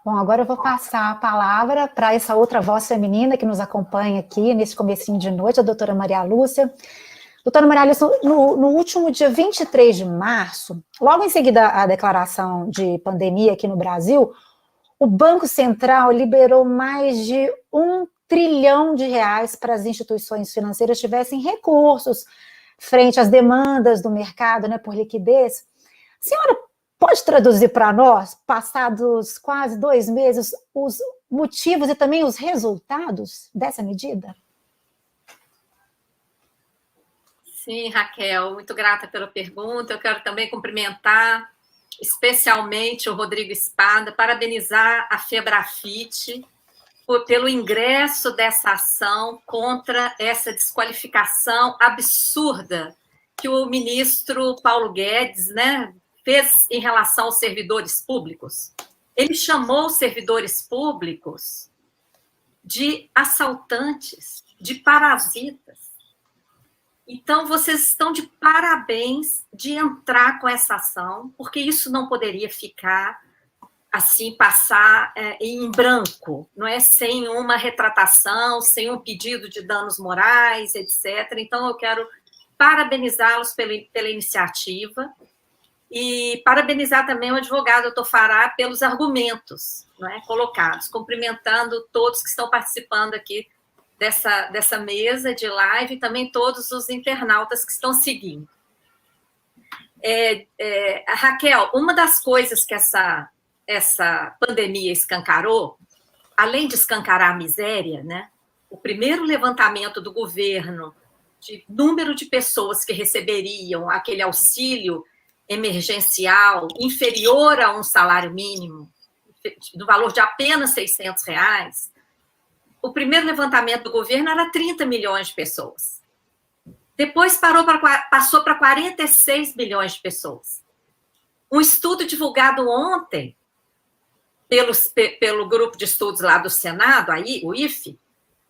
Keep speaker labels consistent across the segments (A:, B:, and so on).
A: Bom, agora eu vou passar a palavra para essa outra voz feminina que nos acompanha aqui nesse comecinho de noite, a doutora Maria Lúcia. Doutora Maria Lúcia, no último dia 23 de março, logo em seguida à declaração de pandemia aqui no Brasil, o Banco Central liberou mais de R$ 1 trilhão para as instituições financeiras tivessem recursos frente às demandas do mercado, né, por liquidez. A senhora pode traduzir para nós, passados quase 2 meses, os motivos e também os resultados dessa medida?
B: Sim, Raquel, muito grata pela pergunta. Eu quero também cumprimentar especialmente o Rodrigo Espada, parabenizar a Febrafite pelo ingresso dessa ação contra essa desqualificação absurda que o ministro Paulo Guedes, né, fez em relação aos servidores públicos. Ele chamou os servidores públicos de assaltantes, de parasitas. Então, vocês estão de parabéns de entrar com essa ação, porque isso não poderia ficar assim, passar em branco, não é? Sem uma retratação, sem um pedido de danos morais, etc. Então, eu quero parabenizá-los pela iniciativa e parabenizar também o advogado doutor Fará pelos argumentos, não é, colocados, cumprimentando todos que estão participando aqui dessa mesa de live e também todos os internautas que estão seguindo. Raquel, uma das coisas que essa pandemia escancarou, além de escancarar a miséria, né, o primeiro levantamento do governo de número de pessoas que receberiam aquele auxílio emergencial inferior a um salário mínimo, no valor de apenas R$600, o primeiro levantamento do governo era 30 milhões de pessoas. Depois passou para 46 milhões de pessoas. Um estudo divulgado ontem pelo grupo de estudos lá do Senado, aí, o IFE,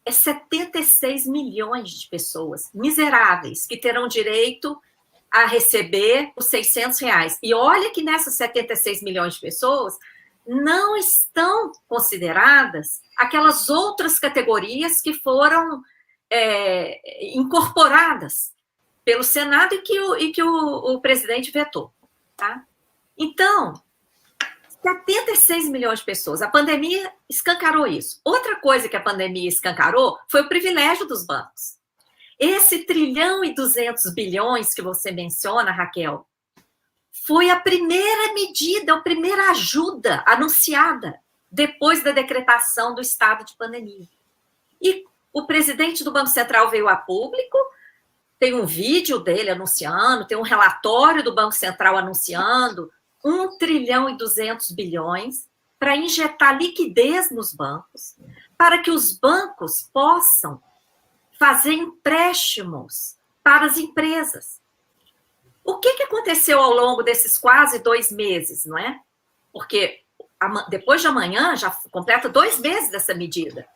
B: é 76 milhões de pessoas miseráveis que terão direito a receber os R$600. E olha que nessas 76 milhões de pessoas não estão consideradas aquelas outras categorias que foram incorporadas pelo Senado e que o presidente vetou. Tá? Então, 76 milhões de pessoas. A pandemia escancarou isso. Outra coisa que a pandemia escancarou foi o privilégio dos bancos. Esse 1 trilhão e 200 bilhões que você menciona, Raquel, foi a primeira medida, a primeira ajuda anunciada depois da decretação do estado de pandemia. E o presidente do Banco Central veio a público, tem um vídeo dele anunciando, tem um relatório do Banco Central anunciando 1 trilhão e 200 bilhões para injetar liquidez nos bancos, para que os bancos possam fazer empréstimos para as empresas. O que aconteceu ao longo desses quase 2 meses, não é? Porque depois de amanhã já completa 2 meses dessa medida.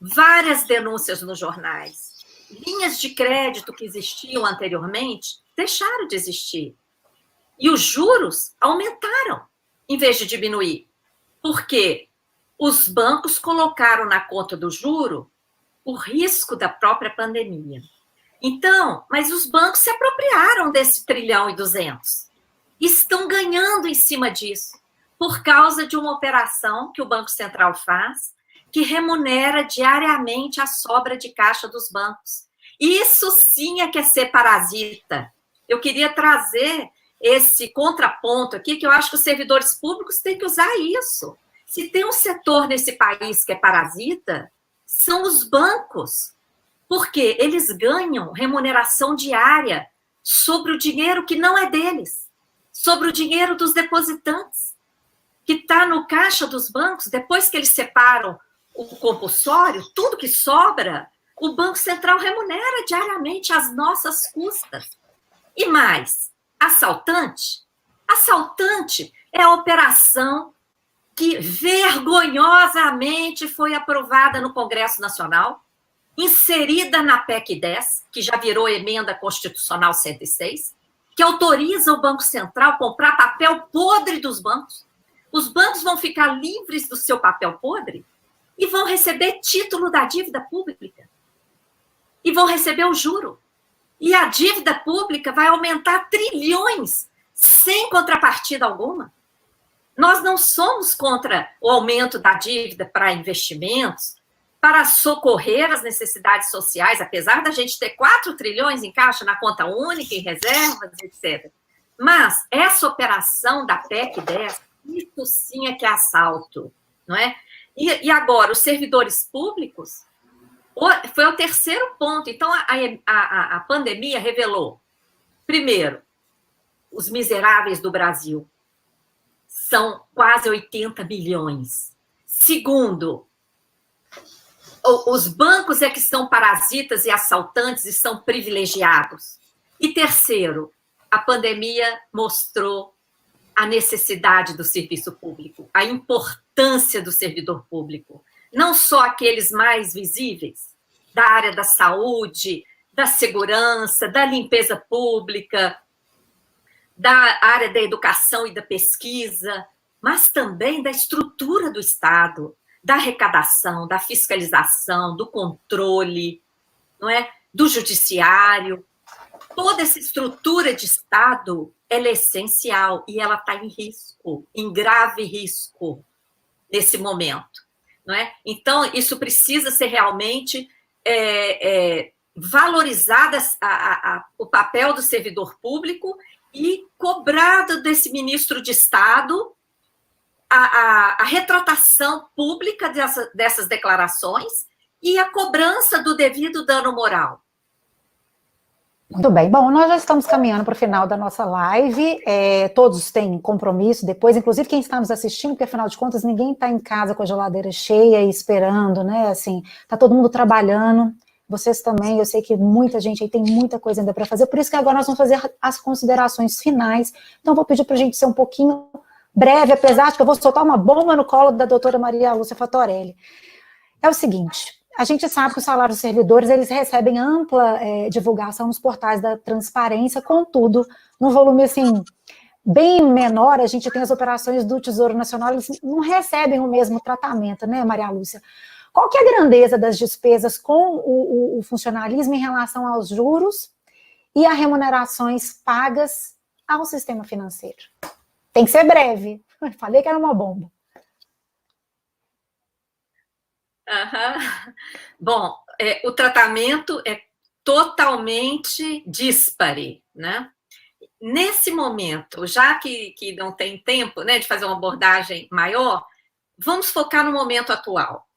B: Várias denúncias nos jornais. Linhas de crédito que existiam anteriormente deixaram de existir. E os juros aumentaram, em vez de diminuir. Porque os bancos colocaram na conta do juro o risco da própria pandemia. Então, mas os bancos se apropriaram desse 1 trilhão e 200. Estão ganhando em cima disso, por causa de uma operação que o Banco Central faz, que remunera diariamente a sobra de caixa dos bancos. Isso sim é que é ser parasita. Eu queria trazer esse contraponto aqui, que eu acho que os servidores públicos têm que usar isso. Se tem um setor nesse país que é parasita, são os bancos, porque eles ganham remuneração diária sobre o dinheiro que não é deles, sobre o dinheiro dos depositantes, que está no caixa dos bancos. Depois que eles separam o compulsório, tudo que sobra, o Banco Central remunera diariamente às nossas custas. E mais, assaltante? Assaltante é a operação que vergonhosamente foi aprovada no Congresso Nacional, inserida na PEC 10, que já virou emenda constitucional 106, que autoriza o Banco Central a comprar papel podre dos bancos, Os bancos vão ficar livres do seu papel podre e vão receber título da dívida pública. E vão receber o juro. E a dívida pública vai aumentar trilhões sem contrapartida alguma. Nós não somos contra o aumento da dívida para investimentos, para socorrer as necessidades sociais, apesar da gente ter 4 trilhões em caixa na conta única, em reservas, etc. Mas essa operação da PEC 10, isso sim é que é assalto, não é? E agora, os servidores públicos, foi o terceiro ponto. Então, a pandemia revelou, primeiro, os miseráveis do Brasil são quase 80 bilhões. Segundo, os bancos é que são parasitas e assaltantes e são privilegiados. E terceiro, a pandemia mostrou a necessidade do serviço público, a importância do servidor público. Não só aqueles mais visíveis, da área da saúde, da segurança, da limpeza pública, da área da educação e da pesquisa, mas também da estrutura do Estado, da arrecadação, da fiscalização, do controle, não é? Do judiciário. Toda essa estrutura de Estado, ela é essencial e ela está em risco, em grave risco, nesse momento. Não é? Então, isso precisa ser realmente valorizado, o papel do servidor público e cobrado desse ministro de Estado a retratação pública dessas declarações e a cobrança do devido dano moral.
A: Muito bem. Bom, nós já estamos caminhando para o final da nossa live. Todos têm compromisso depois, inclusive quem está nos assistindo, porque afinal de contas ninguém está em casa com a geladeira cheia e esperando, né? Assim, está todo mundo trabalhando. Vocês também, eu sei que muita gente aí tem muita coisa ainda para fazer, por isso que agora nós vamos fazer as considerações finais. Então, vou pedir para a gente ser um pouquinho breve, apesar de que eu vou soltar uma bomba no colo da doutora Maria Lúcia Fattorelli. É o seguinte, a gente sabe que os salários dos servidores, eles recebem ampla divulgação nos portais da transparência, contudo, num volume, assim, bem menor, a gente tem as operações do Tesouro Nacional, eles não recebem o mesmo tratamento, né, Maria Lúcia? Qual que é a grandeza das despesas com o funcionalismo em relação aos juros e a remunerações pagas ao sistema financeiro? Tem que ser breve. Falei que era uma bomba.
B: Uhum. Bom, o tratamento é totalmente díspare, né? Nesse momento, já que não tem tempo, né, de fazer uma abordagem maior, vamos focar no momento atual.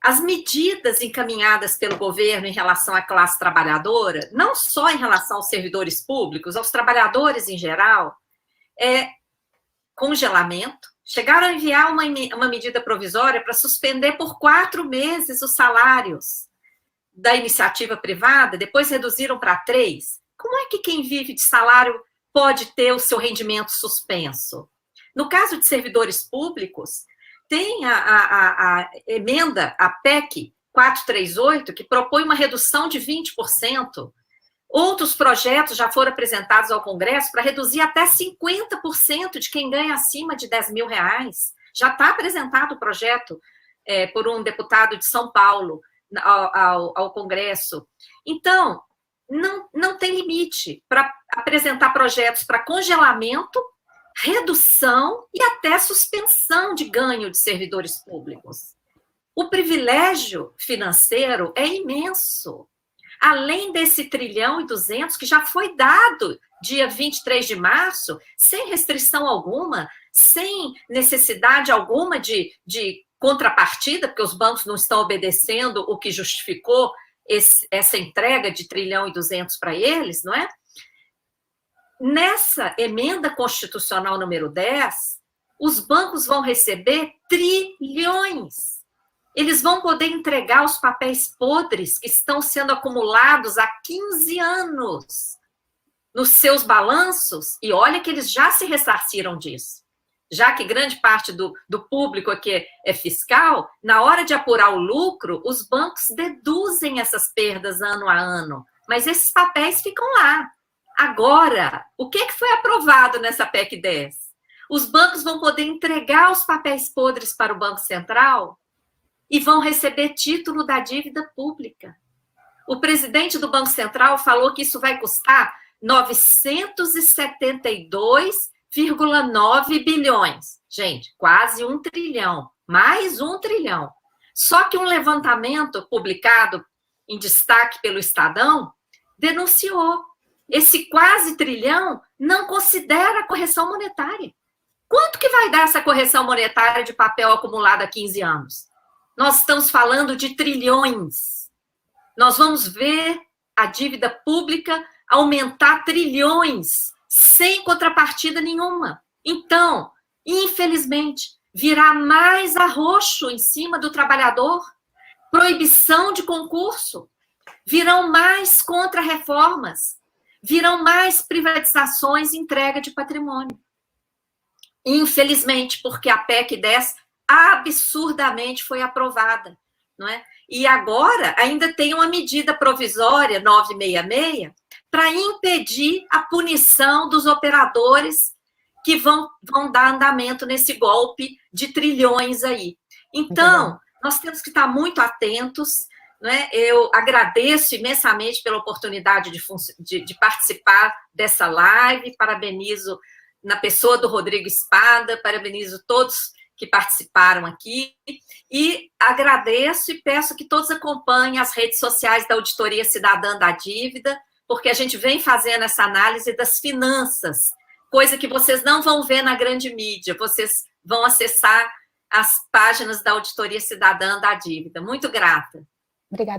B: As medidas encaminhadas pelo governo em relação à classe trabalhadora, não só em relação aos servidores públicos, aos trabalhadores em geral, congelamento. Chegaram a enviar uma medida provisória para suspender por 4 meses os salários da iniciativa privada, depois reduziram para 3. Como é que quem vive de salário pode ter o seu rendimento suspenso? No caso de servidores públicos, tem a emenda, a PEC 438, que propõe uma redução de 20%. Outros projetos já foram apresentados ao Congresso para reduzir até 50% de quem ganha acima de R$10 mil. Já está apresentado o projeto por um deputado de São Paulo ao Congresso. Então, não tem limite para apresentar projetos para congelamento, redução e até suspensão de ganho de servidores públicos. O privilégio financeiro é imenso. Além desse 1 trilhão e 200 que já foi dado dia 23 de março, sem restrição alguma, sem necessidade alguma de contrapartida, porque os bancos não estão obedecendo o que justificou essa entrega de 1 trilhão e 200 para eles, não é? Nessa emenda constitucional número 10, os bancos vão receber trilhões. Eles vão poder entregar os papéis podres que estão sendo acumulados há 15 anos nos seus balanços, e olha que eles já se ressarciram disso. Já que grande parte do público aqui é fiscal, na hora de apurar o lucro, os bancos deduzem essas perdas ano a ano, mas esses papéis ficam lá. Agora, o que foi aprovado nessa PEC 10? os bancos vão poder entregar os papéis podres para o Banco Central e vão receber título da dívida pública. O presidente do Banco Central falou que isso vai custar 972,9 bilhões. Gente, quase 1 trilhão, mais 1 trilhão. Só que um levantamento publicado em destaque pelo Estadão denunciou. Esse quase trilhão não considera a correção monetária. Quanto que vai dar essa correção monetária de papel acumulado há 15 anos? Nós estamos falando de trilhões. Nós vamos ver a dívida pública aumentar trilhões, sem contrapartida nenhuma. Então, infelizmente, virá mais arroxo em cima do trabalhador, proibição de concurso, virão mais contra-reformas, virão mais privatizações e entrega de patrimônio. Infelizmente, porque a PEC 10 absurdamente foi aprovada, não é? E agora ainda tem uma medida provisória 966 para impedir a punição dos operadores que vão dar andamento nesse golpe de trilhões aí. Então, nós temos que estar muito atentos, né? Eu agradeço imensamente pela oportunidade de participar dessa live, parabenizo na pessoa do Rodrigo Espada, parabenizo todos que participaram aqui, e agradeço e peço que todos acompanhem as redes sociais da Auditoria Cidadã da Dívida, porque a gente vem fazendo essa análise das finanças, coisa que vocês não vão ver na grande mídia, vocês vão acessar as páginas da Auditoria Cidadã da Dívida. Muito grata.
A: Obrigada.